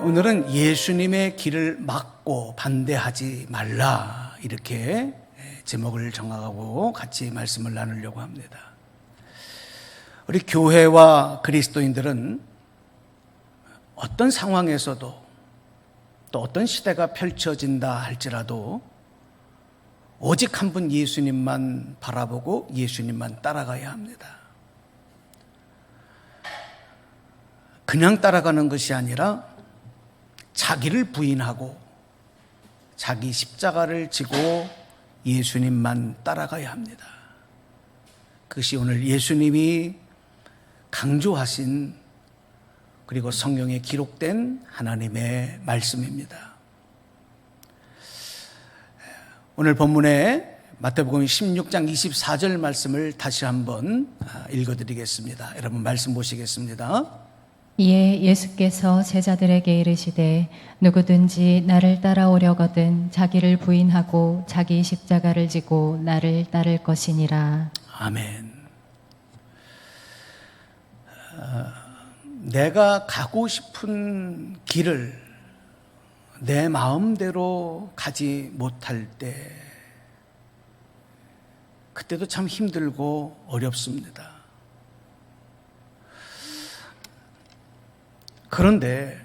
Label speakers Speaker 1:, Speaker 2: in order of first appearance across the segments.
Speaker 1: 오늘은 예수님의 길을 막고 반대하지 말라, 이렇게 제목을 정하고 같이 말씀을 나누려고 합니다. 우리 교회와 그리스도인들은 어떤 상황에서도 또 어떤 시대가 펼쳐진다 할지라도 오직 한 분 예수님만 바라보고 예수님만 따라가야 합니다. 그냥 따라가는 것이 아니라 자기를 부인하고 자기 십자가를 지고 예수님만 따라가야 합니다. 그것이 오늘 예수님이 강조하신, 그리고 성경에 기록된 하나님의 말씀입니다. 오늘 본문에 마태복음 16장 24절 말씀을 다시 한번 읽어드리겠습니다. 여러분 말씀 보시겠습니다.
Speaker 2: 이에 예수께서 제자들에게 이르시되 누구든지 나를 따라오려거든 자기를 부인하고 자기 십자가를 지고 나를 따를 것이니라.
Speaker 1: 아멘. 내가 가고 싶은 길을 내 마음대로 가지 못할 때, 그때도 참 힘들고 어렵습니다. 그런데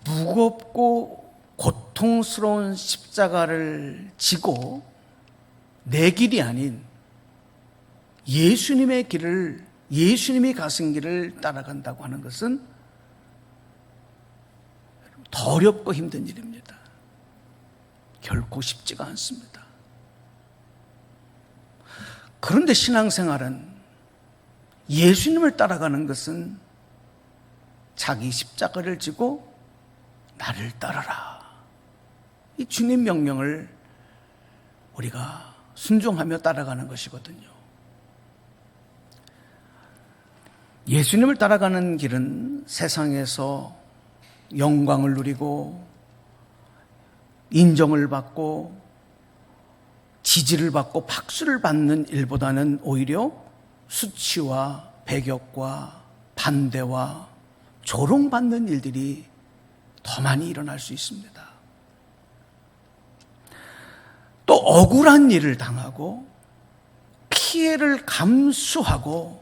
Speaker 1: 무겁고 고통스러운 십자가를 지고 내 길이 아닌 예수님의 길을, 예수님이 가신 길을 따라간다고 하는 것은 더 어렵고 힘든 일입니다. 결코 쉽지가 않습니다. 그런데 신앙생활은, 예수님을 따라가는 것은 자기 십자가를 지고 나를 따르라, 이 주님 명령을 우리가 순종하며 따라가는 것이거든요. 예수님을 따라가는 길은 세상에서 영광을 누리고 인정을 받고 지지를 받고 박수를 받는 일보다는 오히려 수치와 배격과 반대와 조롱받는 일들이 더 많이 일어날 수 있습니다. 또 억울한 일을 당하고 피해를 감수하고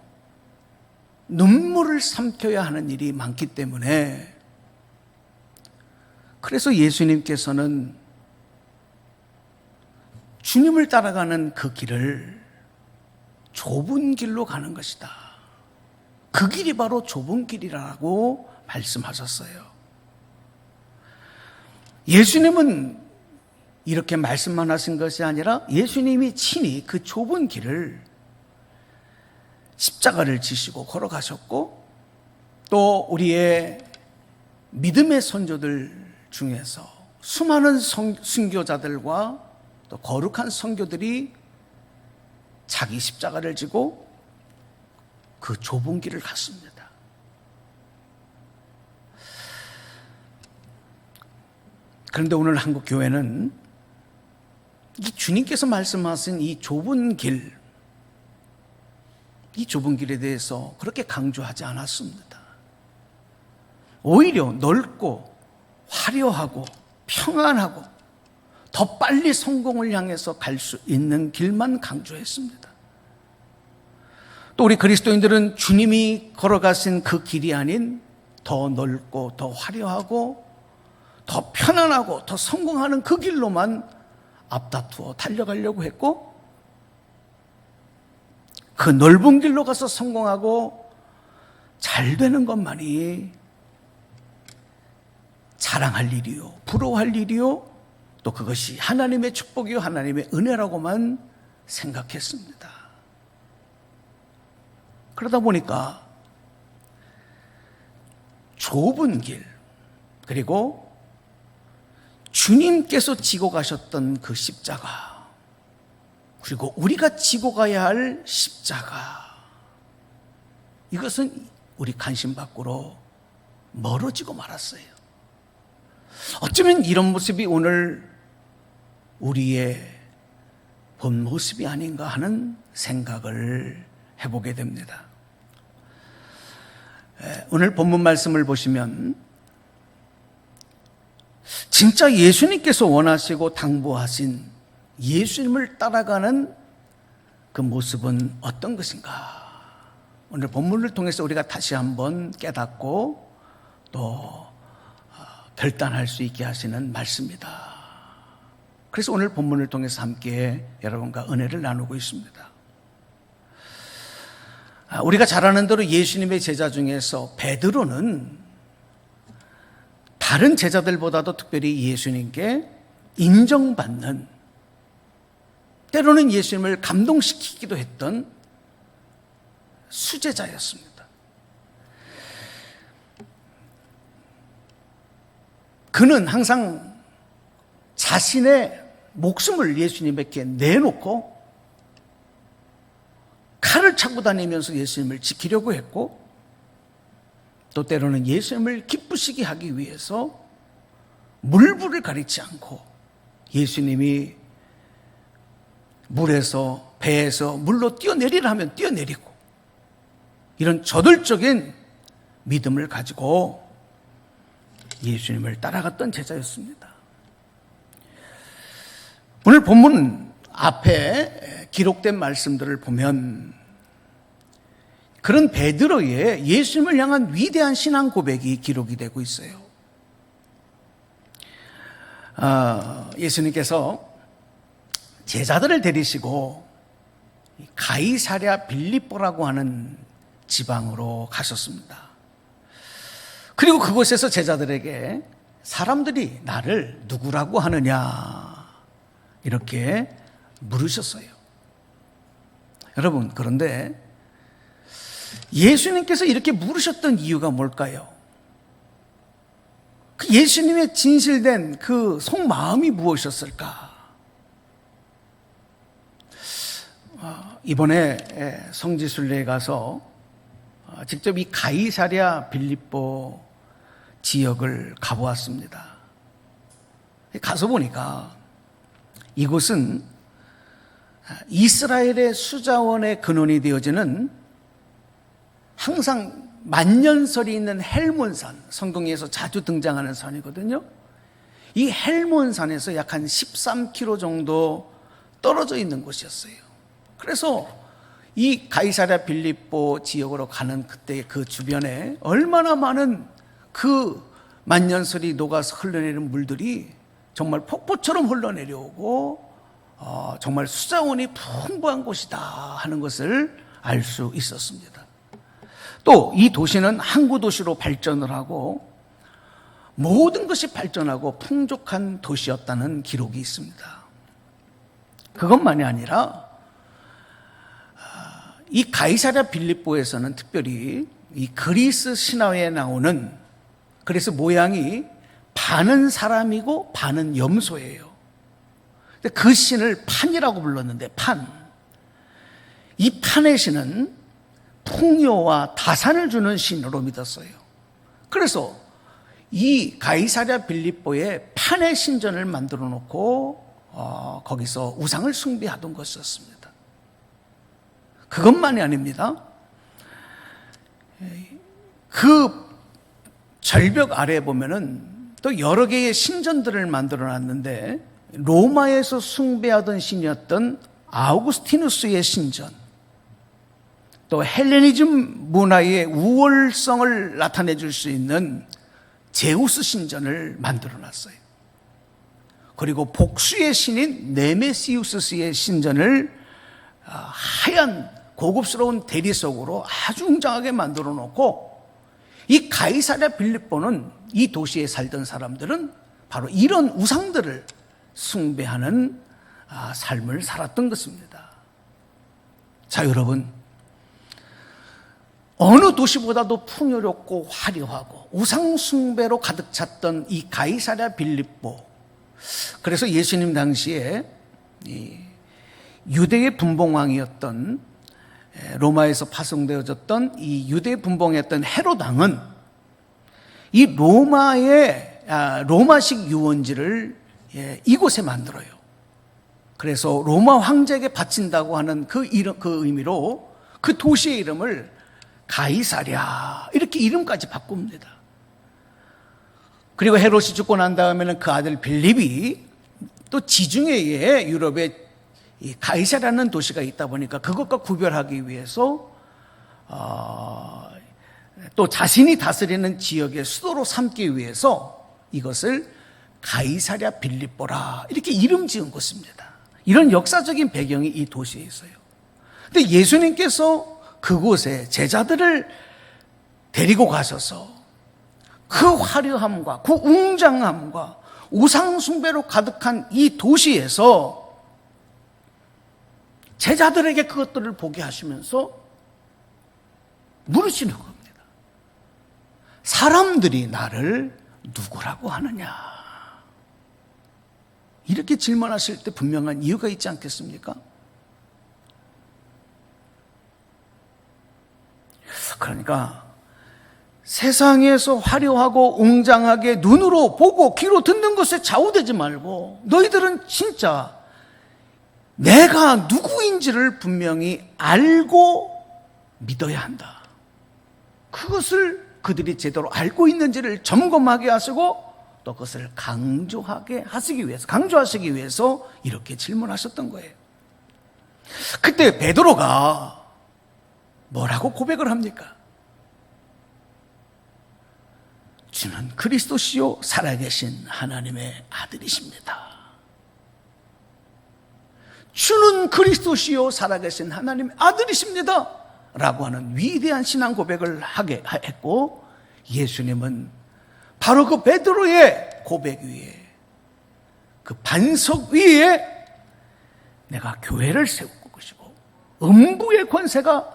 Speaker 1: 눈물을 삼켜야 하는 일이 많기 때문에, 그래서 예수님께서는 주님을 따라가는 그 길을 좁은 길로 가는 것이다, 그 길이 바로 좁은 길이라고 말씀하셨어요. 예수님은 이렇게 말씀만 하신 것이 아니라 예수님이 친히 그 좁은 길을, 십자가를 지시고 걸어가셨고, 또 우리의 믿음의 선조들 중에서 수많은 순교자들과 또 거룩한 선교들이 자기 십자가를 지고 그 좁은 길을 갔습니다. 그런데 오늘 한국 교회는 이 주님께서 말씀하신 이 좁은 길, 이 좁은 길에 대해서 그렇게 강조하지 않았습니다. 오히려 넓고 화려하고 평안하고 더 빨리 성공을 향해서 갈 수 있는 길만 강조했습니다. 또 우리 그리스도인들은 주님이 걸어가신 그 길이 아닌 더 넓고 더 화려하고 더 편안하고 더 성공하는 그 길로만 앞다투어 달려가려고 했고, 그 넓은 길로 가서 성공하고 잘 되는 것만이 자랑할 일이요, 부러워할 일이요, 또 그것이 하나님의 축복이요 하나님의 은혜라고만 생각했습니다. 그러다 보니까 좁은 길, 그리고 주님께서 지고 가셨던 그 십자가, 그리고 우리가 지고 가야 할 십자가, 이것은 우리 관심 밖으로 멀어지고 말았어요. 어쩌면 이런 모습이 오늘 우리의 본 모습이 아닌가 하는 생각을 해보게 됩니다. 오늘 본문 말씀을 보시면 진짜 예수님께서 원하시고 당부하신 예수님을 따라가는 그 모습은 어떤 것인가? 오늘 본문을 통해서 우리가 다시 한번 깨닫고 또 결단할 수 있게 하시는 말씀이다. 그래서 오늘 본문을 통해서 함께 여러분과 은혜를 나누고 있습니다. 우리가 잘 아는 대로 예수님의 제자 중에서 베드로는 다른 제자들보다도 특별히 예수님께 인정받는, 때로는 예수님을 감동시키기도 했던 수제자였습니다. 그는 항상 자신의 목숨을 예수님에게 내놓고 칼을 차고 다니면서 예수님을 지키려고 했고, 또 때로는 예수님을 기쁘시게 하기 위해서 물불을 가리지 않고 예수님이 물에서, 배에서 물로 뛰어내리라 하면 뛰어내리고, 이런 저돌적인 믿음을 가지고 예수님을 따라갔던 제자였습니다. 오늘 본문 앞에 기록된 말씀들을 보면 그런 베드로의 예수님을 향한 위대한 신앙 고백이 기록이 되고 있어요. 예수님께서 제자들을 데리시고 가이사랴 빌립보라고 하는 지방으로 가셨습니다. 그리고 그곳에서 제자들에게 사람들이 나를 누구라고 하느냐 이렇게 물으셨어요. 여러분, 그런데 예수님께서 이렇게 물으셨던 이유가 뭘까요? 그 예수님의 진실된 그 속마음이 무엇이었을까? 이번에 성지순례에 가서 직접 이 가이사랴 빌립보 지역을 가보았습니다. 가서 보니까 이곳은 이스라엘의 수자원의 근원이 되어지는 항상 만년설이 있는 헬몬산, 성경에서 자주 등장하는 산이거든요. 이 헬몬산에서 약 한 13km 정도 떨어져 있는 곳이었어요. 그래서 이 가이사랴 빌립보 지역으로 가는 그때 그 주변에 얼마나 많은 그 만년설이 녹아서 흘러내리는 물들이 정말 폭포처럼 흘러내려오고 정말 수자원이 풍부한 곳이다 하는 것을 알 수 있었습니다. 또 이 도시는 항구 도시로 발전을 하고 모든 것이 발전하고 풍족한 도시였다는 기록이 있습니다. 그것만이 아니라 이 가이사랴 빌립보에서는 특별히 이 그리스 신화에 나오는, 그래서 모양이 반은 사람이고 반은 염소예요. 그 신을 판이라고 불렀는데, 판. 이 판의 신은 풍요와 다산을 주는 신으로 믿었어요. 그래서 이 가이사랴 빌립보에 판의 신전을 만들어 놓고 거기서 우상을 숭배하던 것이었습니다. 그것만이 아닙니다. 그 절벽 아래에 보면은 또 여러 개의 신전들을 만들어 놨는데, 로마에서 숭배하던 신이었던 아우구스티누스의 신전, 또 헬레니즘 문화의 우월성을 나타내 줄 수 있는 제우스 신전을 만들어 놨어요. 그리고 복수의 신인 네메시우스의 신전을 하얀 고급스러운 대리석으로 아주 웅장하게 만들어 놓고, 이 가이사랴 빌립보는, 이 도시에 살던 사람들은 바로 이런 우상들을 숭배하는 삶을 살았던 것입니다. 자, 여러분, 어느 도시보다도 풍요롭고 화려하고 우상 숭배로 가득 찼던 이 가이사랴 빌립보, 그래서 예수님 당시에 이 유대의 분봉왕이었던, 로마에서 파송되어졌던 이 유대 분봉이었던 헤롯 왕은 이 로마식 유원지를 이곳에 만들어요. 그래서 로마 황제에게 바친다고 하는 그 의미로 그 도시의 이름을 가이사랴 이렇게 이름까지 바꿉니다. 그리고 헤롯이 죽고 난 다음에는 그 아들 빌립이 또 지중해에 유럽에 이 가이사라는 도시가 있다 보니까 그것과 구별하기 위해서 또 자신이 다스리는 지역의 수도로 삼기 위해서 이것을 가이사랴 빌립보라 이렇게 이름 지은 곳입니다. 이런 역사적인 배경이 이 도시에 있어요. 근데 예수님께서 그곳에 제자들을 데리고 가셔서 그 화려함과 그 웅장함과 우상숭배로 가득한 이 도시에서 제자들에게 그것들을 보게 하시면서 물으시는 겁니다. 사람들이 나를 누구라고 하느냐? 이렇게 질문하실 때 분명한 이유가 있지 않겠습니까? 그러니까 세상에서 화려하고 웅장하게 눈으로 보고 귀로 듣는 것에 좌우되지 말고 너희들은 진짜 내가 누구인지를 분명히 알고 믿어야 한다. 그것을 그들이 제대로 알고 있는지를 점검하게 하시고 또 그것을 강조하시기 위해서 이렇게 질문하셨던 거예요. 그때 베드로가 뭐라고 고백을 합니까? 주는 그리스도시요 살아계신 하나님의 아들이십니다. 주는 그리스도시요 살아계신 하나님의 아들이십니다 라고 하는 위대한 신앙 고백을 하게 했고, 예수님은 바로 그 베드로의 고백 위에, 그 반석 위에 내가 교회를 세울 것이고 음부의 권세가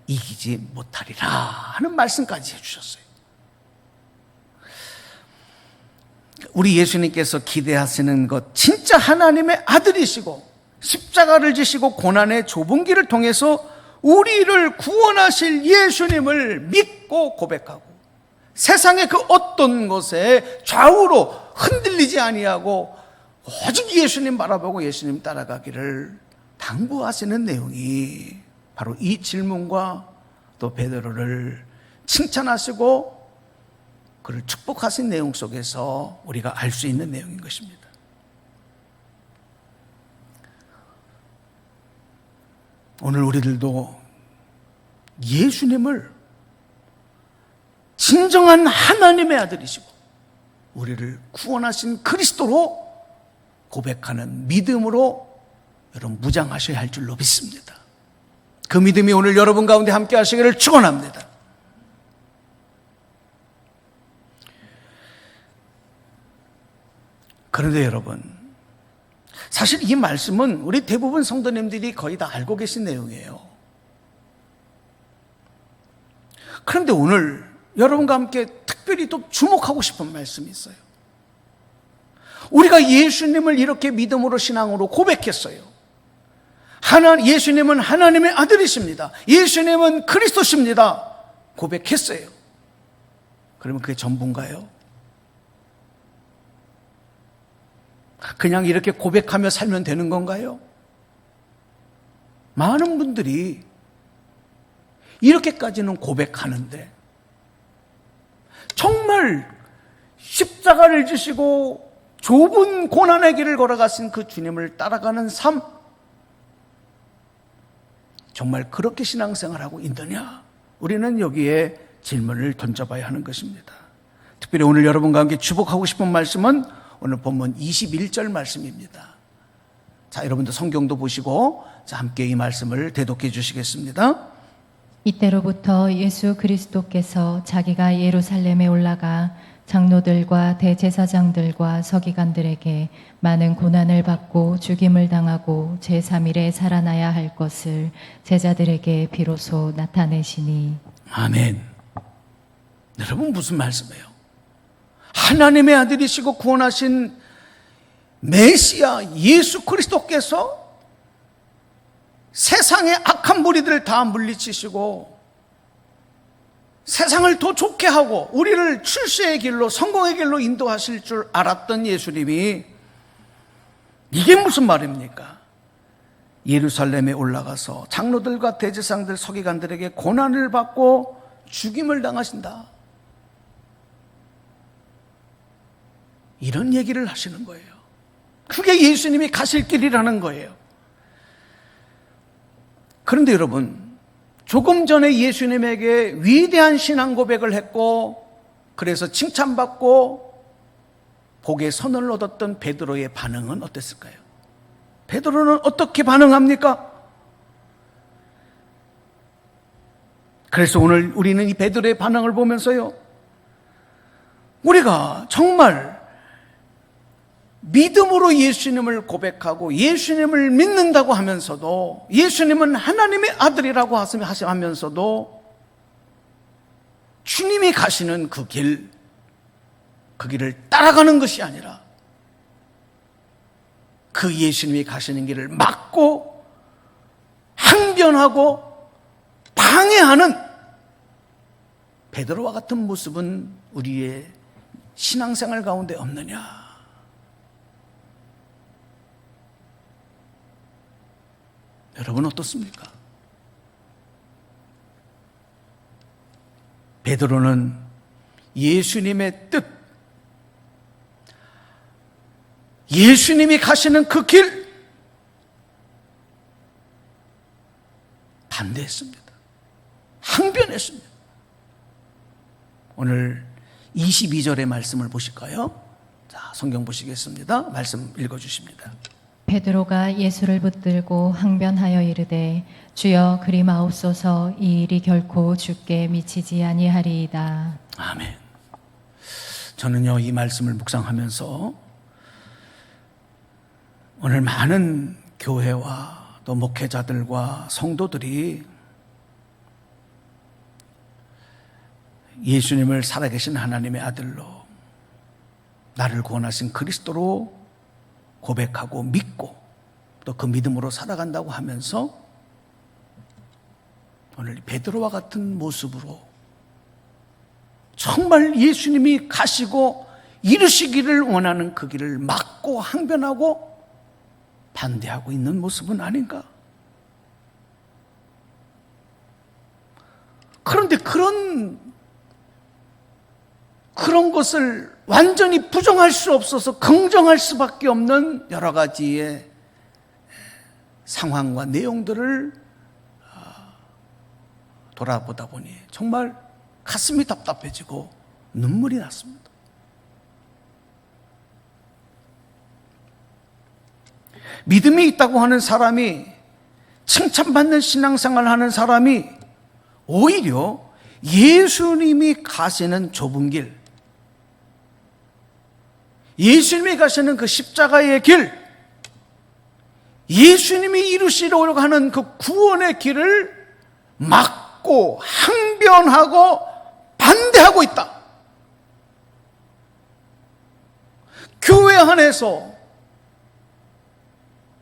Speaker 1: 이기지 못하리라 하는 말씀까지 해주셨어요. 우리 예수님께서 기대하시는 것, 진짜 하나님의 아들이시고 십자가를 지시고 고난의 좁은 길을 통해서 우리를 구원하실 예수님을 믿고 고백하고 세상의 그 어떤 것에 좌우로 흔들리지 아니하고 오직 예수님 바라보고 예수님 따라가기를 당부하시는 내용이 바로 이 질문과 또 베드로를 칭찬하시고 그를 축복하신 내용 속에서 우리가 알 수 있는 내용인 것입니다. 오늘 우리들도 예수님을 진정한 하나님의 아들이시고 우리를 구원하신 그리스도로 고백하는 믿음으로 여러분 무장하셔야 할 줄로 믿습니다. 그 믿음이 오늘 여러분 가운데 함께 하시기를 축원합니다. 그런데 여러분, 사실 이 말씀은 우리 대부분 성도님들이 거의 다 알고 계신 내용이에요. 그런데 오늘 여러분과 함께 특별히 또 주목하고 싶은 말씀이 있어요. 우리가 예수님을 이렇게 믿음으로 신앙으로 고백했어요. 예수님은 하나님의 아들이십니다. 예수님은 그리스도십니다. 고백했어요. 그러면 그게 전부인가요? 그냥 이렇게 고백하며 살면 되는 건가요? 많은 분들이 이렇게까지는 고백하는데 정말 십자가를 지시고 좁은 고난의 길을 걸어가신 그 주님을 따라가는 삶, 정말 그렇게 신앙생활하고 있느냐? 우리는 여기에 질문을 던져봐야 하는 것입니다. 특별히 오늘 여러분과 함께 주목하고 싶은 말씀은 오늘 본문 21절 말씀입니다. 자, 여러분도 성경도 보시고 자, 함께 이 말씀을 대독해 주시겠습니다.
Speaker 2: 이때로부터 예수 그리스도께서 자기가 예루살렘에 올라가 장로들과 대제사장들과 서기관들에게 많은 고난을 받고 죽임을 당하고 제3일에 살아나야 할 것을 제자들에게 비로소 나타내시니.
Speaker 1: 아멘. 여러분 무슨 말씀이에요? 하나님의 아들이시고 구원하신 메시아 예수 그리스도께서 세상의 악한 무리들을 다 물리치시고 세상을 더 좋게 하고 우리를 출세의 길로 성공의 길로 인도하실 줄 알았던 예수님이 이게 무슨 말입니까? 예루살렘에 올라가서 장로들과 대제사장들, 서기관들에게 고난을 받고 죽임을 당하신다. 이런 얘기를 하시는 거예요. 그게 예수님이 가실 길이라는 거예요. 그런데 여러분, 조금 전에 예수님에게 위대한 신앙 고백을 했고 그래서 칭찬받고 복의 선을 얻었던 베드로의 반응은 어땠을까요? 베드로는 어떻게 반응합니까? 그래서 오늘 우리는 이 베드로의 반응을 보면서요, 우리가 정말 믿음으로 예수님을 고백하고 예수님을 믿는다고 하면서도, 예수님은 하나님의 아들이라고 하면서도 주님이 가시는 그 길을 따라가는 것이 아니라 그 예수님이 가시는 길을 막고 항변하고 방해하는 베드로와 같은 모습은 우리의 신앙생활 가운데 없느냐? 여러분 어떻습니까? 베드로는 예수님의 뜻, 예수님이 가시는 그 길 반대했습니다. 항변했습니다. 오늘 22절의 말씀을 보실까요? 자, 성경 보시겠습니다. 말씀 읽어주십니다.
Speaker 2: 베드로가 예수를 붙들고 항변하여 이르되 주여 그리 마옵소서, 이 일이 결코 주께 미치지 아니하리이다.
Speaker 1: 아멘. 저는요, 이 말씀을 묵상하면서 오늘 많은 교회와 또 목회자들과 성도들이 예수님을 살아계신 하나님의 아들로, 나를 구원하신 그리스도로 고백하고 믿고 또 그 믿음으로 살아간다고 하면서 오늘 베드로와 같은 모습으로 정말 예수님이 가시고 이루시기를 원하는 그 길을 막고 항변하고 반대하고 있는 모습은 아닌가? 그런데 그런 것을 완전히 부정할 수 없어서 긍정할 수밖에 없는 여러 가지의 상황과 내용들을 돌아보다 보니 정말 가슴이 답답해지고 눈물이 났습니다. 믿음이 있다고 하는 사람이, 칭찬받는 신앙생활을 하는 사람이 오히려 예수님이 가시는 좁은 길, 예수님이 가시는 그 십자가의 길, 예수님이 이루시려고 하는 그 구원의 길을 막고 항변하고 반대하고 있다. 교회 안에서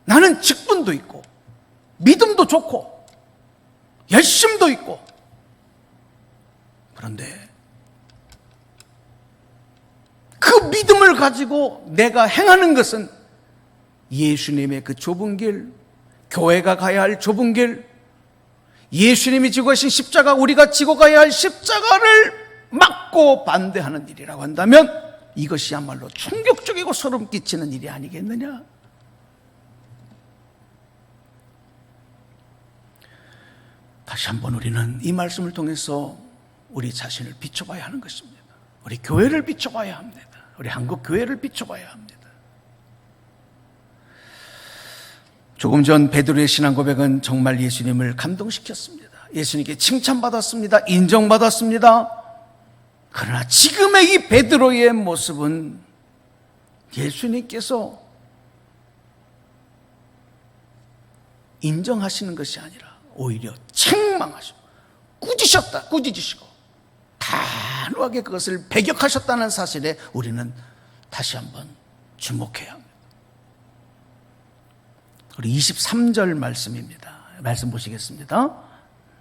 Speaker 1: 나는 직분도 있고 믿음도 좋고 열심도 있고, 그런데 그 믿음을 가지고 내가 행하는 것은 예수님의 그 좁은 길, 교회가 가야 할 좁은 길, 예수님이 지고 가신 십자가, 우리가 지고 가야 할 십자가를 막고 반대하는 일이라고 한다면 이것이야말로 충격적이고 소름 끼치는 일이 아니겠느냐? 다시 한번 우리는 이 말씀을 통해서 우리 자신을 비춰봐야 하는 것입니다. 우리 교회를 비춰봐야 합니다. 우리 한국 교회를 비춰봐야 합니다. 조금 전 베드로의 신앙 고백은 정말 예수님을 감동시켰습니다. 예수님께 칭찬받았습니다. 인정받았습니다. 그러나 지금의 이 베드로의 모습은 예수님께서 인정하시는 것이 아니라 오히려 책망하시고 꾸짖으시고 단호하게 그것을 배격하셨다는 사실에 우리는 다시 한번 주목해야 합니다. 우리 23절 말씀입니다. 말씀 보시겠습니다.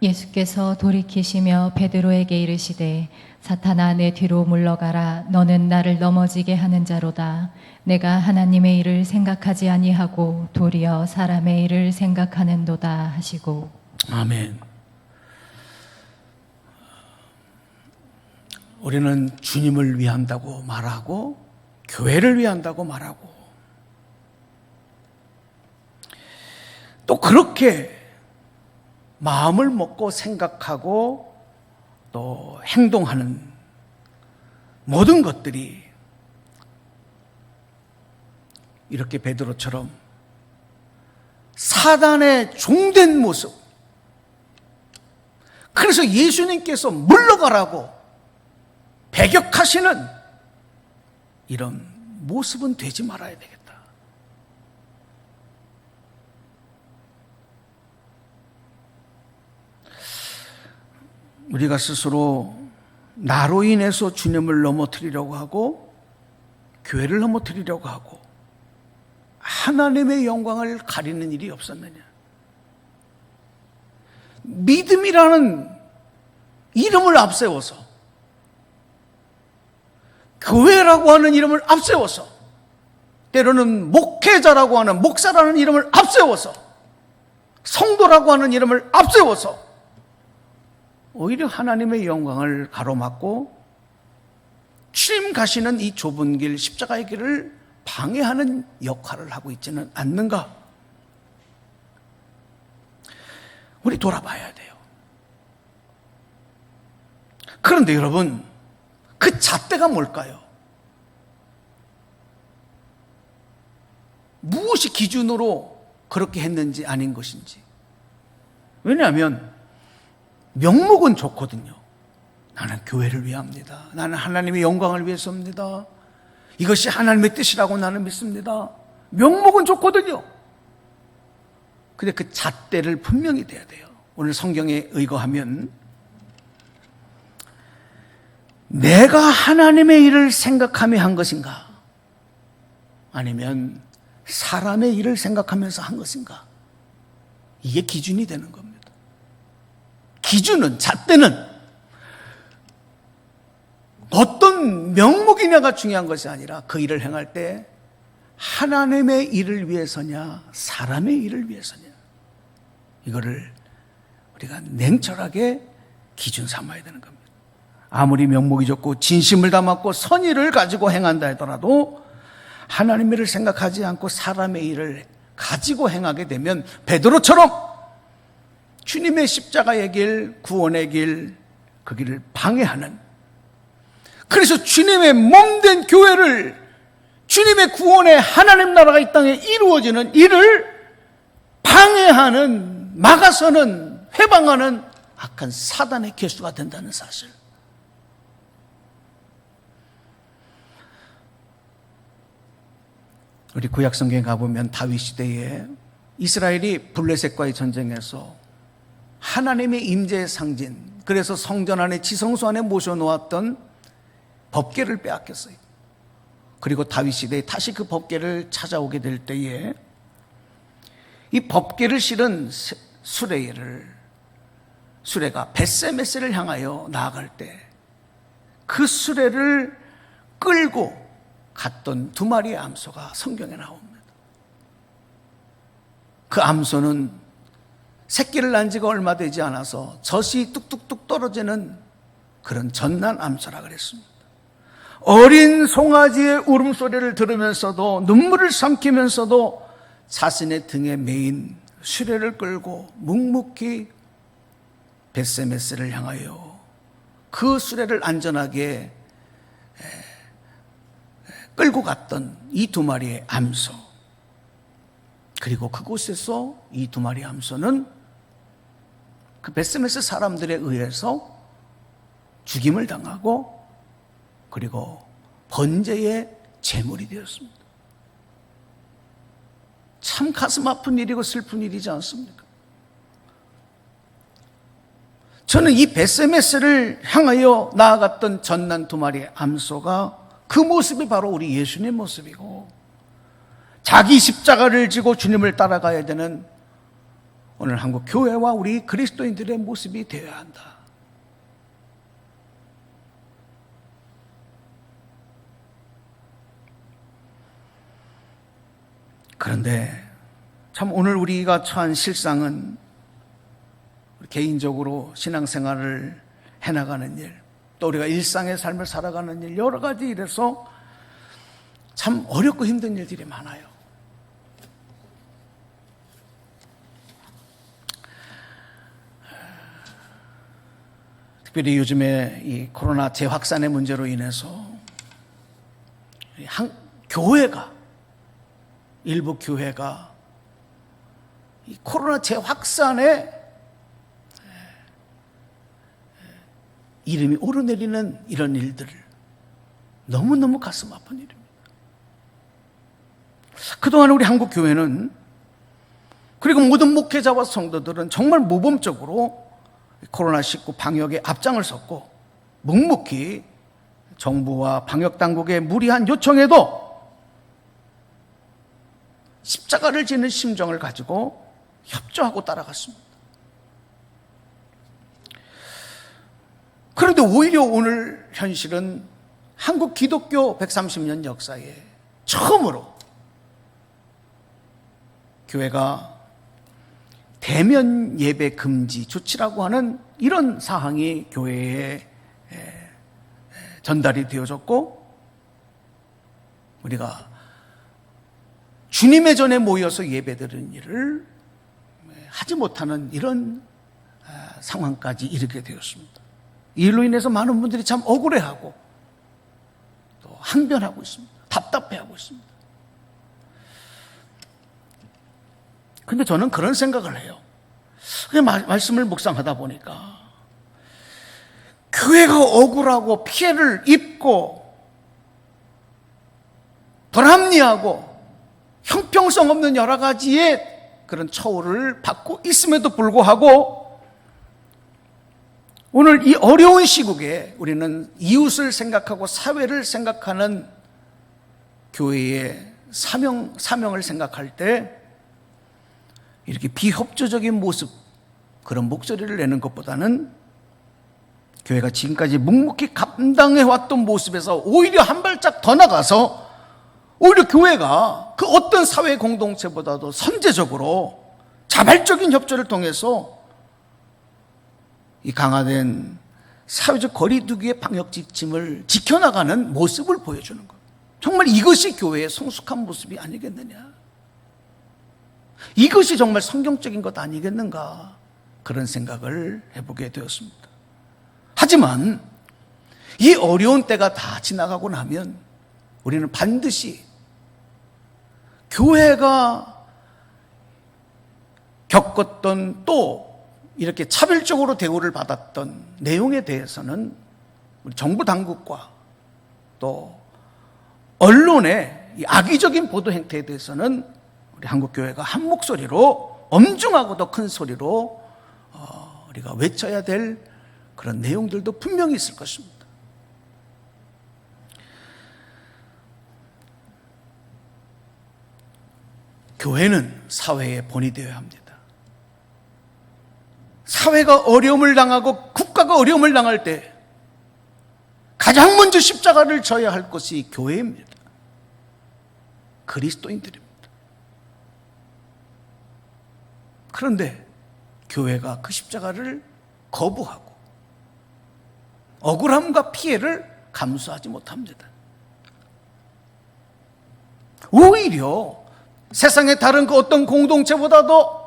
Speaker 2: 예수께서 돌이키시며 베드로에게 이르시되 사탄아 내 뒤로 물러가라. 너는 나를 넘어지게 하는 자로다. 내가 하나님의 일을 생각하지 아니하고 도리어 사람의 일을 생각하는도다 하시고.
Speaker 1: 아멘. 우리는 주님을 위한다고 말하고 교회를 위한다고 말하고 또 그렇게 마음을 먹고 생각하고 또 행동하는 모든 것들이 이렇게 베드로처럼 사단의 종된 모습, 그래서 예수님께서 물러가라고 배격하시는 이런 모습은 되지 말아야 되겠다. 우리가 스스로 나로 인해서 주님을 넘어뜨리려고 하고 교회를 넘어뜨리려고 하고 하나님의 영광을 가리는 일이 없었느냐? 믿음이라는 이름을 앞세워서 교회라고 하는 이름을 앞세워서 때로는 목회자라고 하는 목사라는 이름을 앞세워서 성도라고 하는 이름을 앞세워서 오히려 하나님의 영광을 가로막고 주님 가시는 이 좁은 길, 십자가의 길을 방해하는 역할을 하고 있지는 않는가? 우리 돌아봐야 돼요. 그런데 여러분, 그 잣대가 뭘까요? 무엇이 기준으로 그렇게 했는지 아닌 것인지. 왜냐하면 명목은 좋거든요. 나는 교회를 위합니다. 나는 하나님의 영광을 위해서입니다. 이것이 하나님의 뜻이라고 나는 믿습니다. 명목은 좋거든요. 근데 그 잣대를 분명히 돼야 돼요. 오늘 성경에 의거하면 내가 하나님의 일을 생각하며 한 것인가? 아니면 사람의 일을 생각하면서 한 것인가? 이게 기준이 되는 겁니다. 기준은, 잣대는 어떤 명목이냐가 중요한 것이 아니라 그 일을 행할 때 하나님의 일을 위해서냐 사람의 일을 위해서냐, 이거를 우리가 냉철하게 기준 삼아야 되는 겁니다. 아무리 명목이 좋고 진심을 담았고 선의를 가지고 행한다 하더라도 하나님의 일을 생각하지 않고 사람의 일을 가지고 행하게 되면 베드로처럼 주님의 십자가의 길, 구원의 길, 그 길을 방해하는, 그래서 주님의 몸된 교회를, 주님의 구원의 하나님 나라가 이 땅에 이루어지는 일을 방해하는, 막아서는, 회방하는 악한 사단의 개수가 된다는 사실. 우리 구약 성경에 가보면 다윗 시대에 이스라엘이 블레셋과의 전쟁에서 하나님의 임재의 상징, 그래서 성전 안에 지성소 안에 모셔놓았던 법궤를 빼앗겼어요. 그리고 다윗 시대에 다시 그 법궤를 찾아오게 될 때에 이 법궤를 실은 수레가 벳세메스를 향하여 나아갈 때 그 수레를 끌고 갔던 두 마리의 암소가 성경에 나옵니다. 그 암소는 새끼를 낳은 지가 얼마 되지 않아서 젖이 뚝뚝뚝 떨어지는 그런 젖난 암소라 그랬습니다. 어린 송아지의 울음소리를 들으면서도 눈물을 삼키면서도 자신의 등에 메인 수레를 끌고 묵묵히 벳세메스를 향하여 그 수레를 안전하게 끌고 갔던 이 두 마리의 암소, 그리고 그곳에서 이 두 마리의 암소는 그 벳세메스 사람들에 의해서 죽임을 당하고 그리고 번제의 제물이 되었습니다. 참 가슴 아픈 일이고 슬픈 일이지 않습니까? 저는 이 벳세메스를 향하여 나아갔던 전난 두 마리의 암소가 그 모습이 바로 우리 예수님의 모습이고, 자기 십자가를 지고 주님을 따라가야 되는 오늘 한국 교회와 우리 그리스도인들의 모습이 되어야 한다. 그런데 참 오늘 우리가 처한 실상은 개인적으로 신앙생활을 해나가는 일, 또 우리가 일상의 삶을 살아가는 일, 여러 가지 일에서 참 어렵고 힘든 일들이 많아요. 특별히 요즘에 이 코로나 재확산의 문제로 인해서 일부 교회가 이 코로나 재확산에 이름이 오르내리는 이런 일들을 너무너무 가슴 아픈 일입니다. 그동안 우리 한국 교회는, 그리고 모든 목회자와 성도들은 정말 모범적으로 코로나19 방역에 앞장을 섰고 묵묵히 정부와 방역당국의 무리한 요청에도 십자가를 지는 심정을 가지고 협조하고 따라갔습니다. 그런데 오히려 오늘 현실은 한국 기독교 130년 역사에 처음으로 교회가 대면 예배 금지 조치라고 하는 이런 사항이 교회에 전달이 되어졌고, 우리가 주님의 전에 모여서 예배드리는 일을 하지 못하는 이런 상황까지 이르게 되었습니다. 이 일로 인해서 많은 분들이 참 억울해하고 또 항변하고 있습니다. 답답해하고 있습니다. 근데 저는 그런 생각을 해요. 말씀을 묵상하다 보니까 교회가 억울하고 피해를 입고 불합리하고 형평성 없는 여러 가지의 그런 처우를 받고 있음에도 불구하고 오늘 이 어려운 시국에 우리는 이웃을 생각하고 사회를 생각하는 교회의 사명을 생각할 때 이렇게 비협조적인 모습, 그런 목소리를 내는 것보다는 교회가 지금까지 묵묵히 감당해왔던 모습에서 오히려 한 발짝 더 나가서 오히려 교회가 그 어떤 사회 공동체보다도 선제적으로 자발적인 협조를 통해서 이 강화된 사회적 거리두기의 방역 지침을 지켜나가는 모습을 보여주는 것. 정말 이것이 교회의 성숙한 모습이 아니겠느냐. 이것이 정말 성경적인 것 아니겠는가, 그런 생각을 해보게 되었습니다. 하지만 이 어려운 때가 다 지나가고 나면 우리는 반드시 교회가 겪었던 또 이렇게 차별적으로 대우를 받았던 내용에 대해서는 우리 정부 당국과 또 언론의 이 악의적인 보도 행태에 대해서는 우리 한국교회가 한 목소리로 엄중하고 더 큰 소리로 우리가 외쳐야 될 그런 내용들도 분명히 있을 것입니다. 교회는 사회의 본이 되어야 합니다. 사회가 어려움을 당하고 국가가 어려움을 당할 때 가장 먼저 십자가를 져야 할 것이 교회입니다. 그리스도인들입니다. 그런데 교회가 그 십자가를 거부하고 억울함과 피해를 감수하지 못합니다. 오히려 세상의 다른 그 어떤 공동체보다도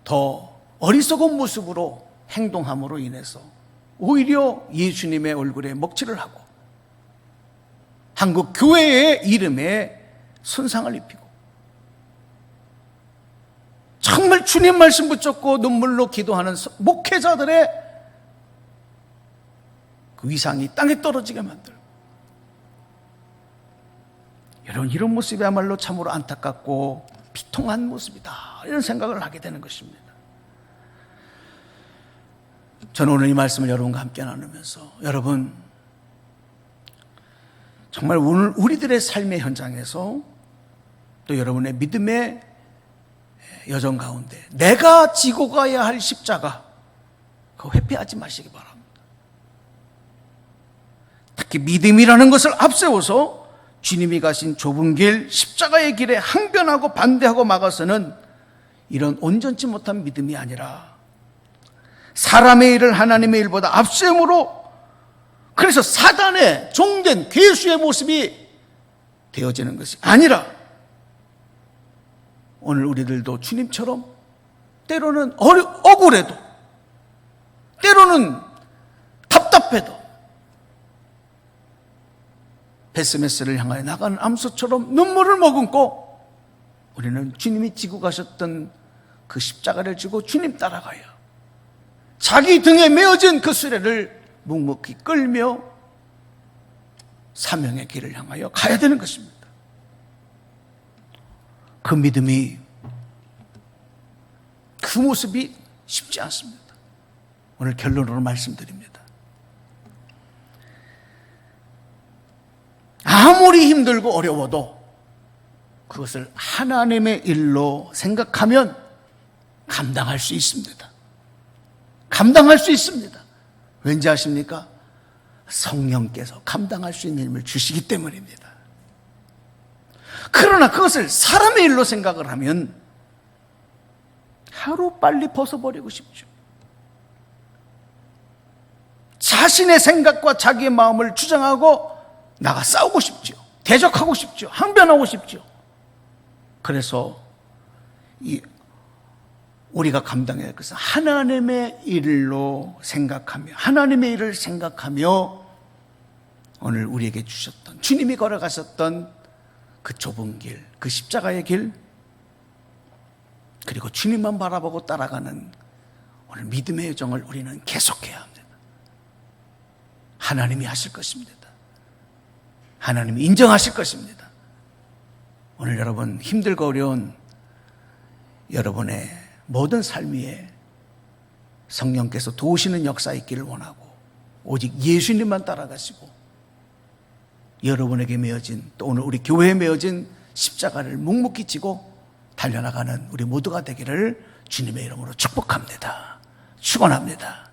Speaker 1: 더 어리석은 모습으로 행동함으로 인해서 오히려 예수님의 얼굴에 먹칠을 하고 한국 교회의 이름에 손상을 입히고 정말 주님 말씀 붙잡고 눈물로 기도하는 목회자들의 그 위상이 땅에 떨어지게 만들고, 여러분, 이런 모습이야말로 참으로 안타깝고 비통한 모습이다, 이런 생각을 하게 되는 것입니다. 저는 오늘 이 말씀을 여러분과 함께 나누면서 여러분, 정말 오늘 우리들의 삶의 현장에서 또 여러분의 믿음의 여정 가운데 내가 지고 가야 할 십자가, 그거 회피하지 마시기 바랍니다. 특히 믿음이라는 것을 앞세워서 주님이 가신 좁은 길, 십자가의 길에 항변하고 반대하고 막아서는 이런 온전치 못한 믿음이 아니라 사람의 일을 하나님의 일보다 앞세움으로, 그래서 사단의 종된 괴수의 모습이 되어지는 것이 아니라 오늘 우리들도 주님처럼 때로는 억울해도, 때로는 답답해도 베스메스를 향하여 나가는 암소처럼 눈물을 머금고 우리는 주님이 지고 가셨던 그 십자가를 지고 주님 따라가야 자기 등에 메어진 그 수레를 묵묵히 끌며 사명의 길을 향하여 가야 되는 것입니다. 그 믿음이, 그 모습이 쉽지 않습니다. 오늘 결론으로 말씀드립니다. 아무리 힘들고 어려워도 그것을 하나님의 일로 생각하면 감당할 수 있습니다. 감당할 수 있습니다. 왠지 아십니까? 성령께서 감당할 수 있는 힘을 주시기 때문입니다. 그러나 그것을 사람의 일로 생각을 하면 하루빨리 벗어버리고 싶죠. 자신의 생각과 자기의 마음을 주장하고 나가 싸우고 싶죠. 대적하고 싶죠. 항변하고 싶죠. 그래서 우리가 감당해야 할 것은 하나님의 일로 생각하며, 하나님의 일을 생각하며 오늘 우리에게 주셨던, 주님이 걸어가셨던 그 좁은 길, 그 십자가의 길, 그리고 주님만 바라보고 따라가는 오늘 믿음의 여정을 우리는 계속해야 합니다. 하나님이 하실 것입니다. 하나님이 인정하실 것입니다. 오늘 여러분 힘들고 어려운 여러분의 모든 삶 위에 성령께서 도우시는 역사 있기를 원하고, 오직 예수님만 따라가시고 여러분에게 메어진, 또 오늘 우리 교회에 메어진 십자가를 묵묵히 지고 달려나가는 우리 모두가 되기를 주님의 이름으로 축복합니다. 축원합니다.